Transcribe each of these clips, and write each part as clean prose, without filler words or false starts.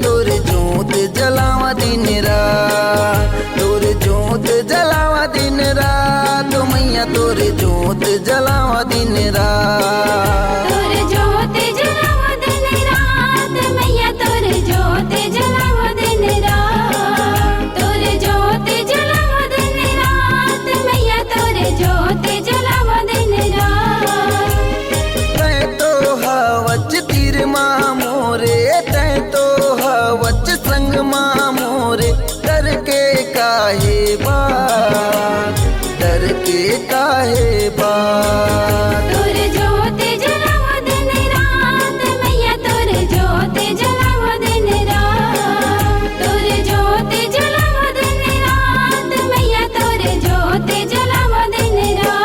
तोरे जोत जलावा दिन रात, तोरे जोत जलावा दिन रात, मैया तोरे जोत जलावा दिन रात। तोरे जोत जलावा दिन रात, मैया तोरे जोत जलावा दिन रात। तोरे जोत जलावा दिन रात, मैया तोरे जोत जलावा दिन रात। तै तो हवच तीर माँ मोरे, तै तो हवच संग माँ मोरे, डर के काहे बात, डर के काहे बात। तोरे जोत जलावा दिन रात, मैया तोरे जोत जलावा दिन रात। तोरे जोत जलावा दिन रात, मैया तोरे जोत जलावा दिन रात।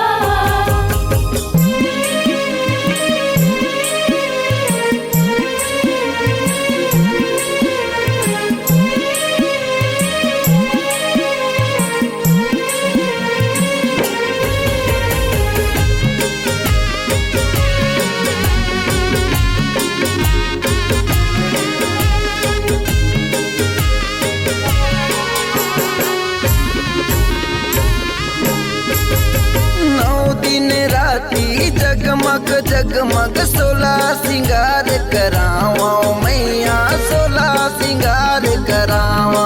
जगमग जगमग सोला सिंगार करावा मैया, सोला सिंगार करावा।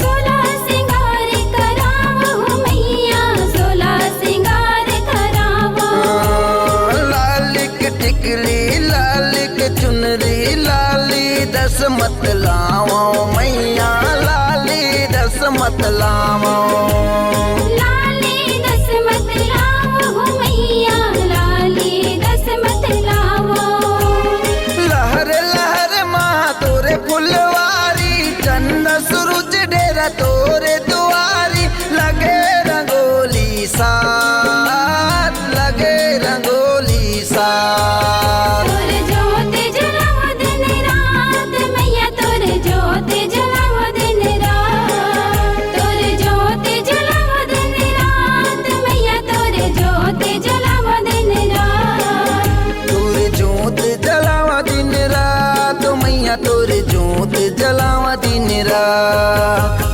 सोला सिंगार करावा मैया, सोला सिंगार करावा। लालिक टिकली लालिक चुनरी, लाली दस मत लावा मैया, लाली दस मत लावा। लाली दस मत लावा मैया, लाली दस मत लावा। लहर लहर माँ तोरे फुलवारी, चंद सूरज डेरा तोरे दुआरी, लगे रंगोली साथ, लगे रंगोली साथ। तोरे जोत जलावा दिन रात, मैया तोरे जोत जलावा दिन रात। तोरे जोत जलावा दिन रात, मैया तोरे जोत जलावा दिन रात। तोरे जोत जलावा दिन रात, मैया तोरे जोत जलावा दिन रात।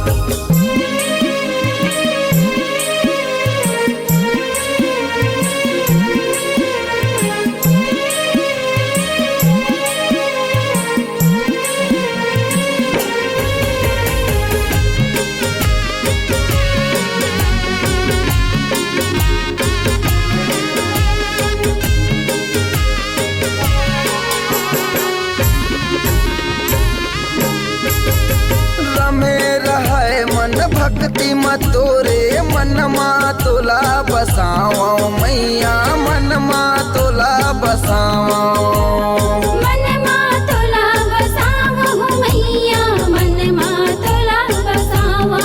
भक्ति म तोरे मन मा तोला बसावा मैया, मन मा तोला बसावा। मन मा तोला बसावा मैया, मन मा तोला बसावा।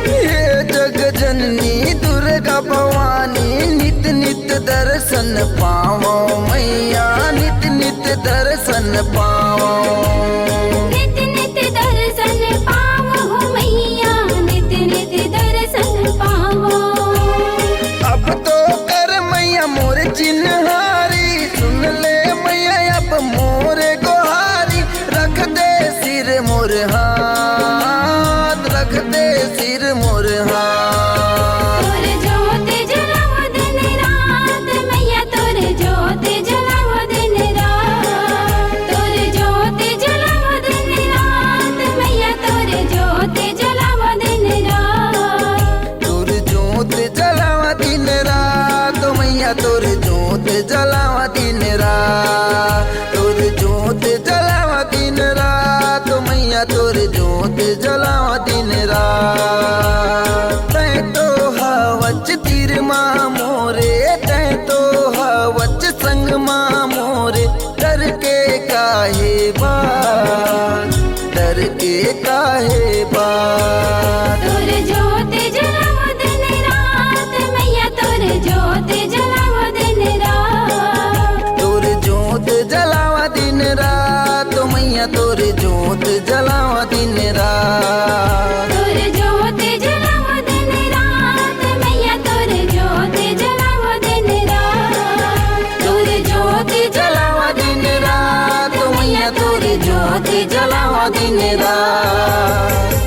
हे जग जननी दुर्गा भवानी, नित नित दर्शन पावा मैया, नित नित दर्शन पावा। नित नित दर्शन पावा मैया, नित नित दर्शन पावा। अब तो कर मैया मोर चिन्हारी, सुन ले मैया अब मोर गोहारी, रख दे सिर मोर हाथ, रख दे सिर मोर हाथ। तोरे जोत जलावा दिन रात, मैया तोरे जोत जलावा दिन रात। तोरे जोत जलावा दिन रात, मैया तोरे जोत जलावा दिन रात। तोर जोत जलावा दिन रात, मैया तोर जोत जलावा दिन रात। तोर जोत जलावा दिन रात, मैया तोर जोत जलावा दिन रात। तै तो हवच काहे बात। तोर जोत जलाओ दिन रात मैया तोर जोत जलाओ दिन रात। तोर जोत जलावा दिन रात मैया तोर जोत जलावा दिन रात। तोर जोत जलाओ दिन रात मैया तोर जोत जलाओ दिन रात। तोर जोत जलावा दिन रात मैया तोर जोत जलावा दिन रात।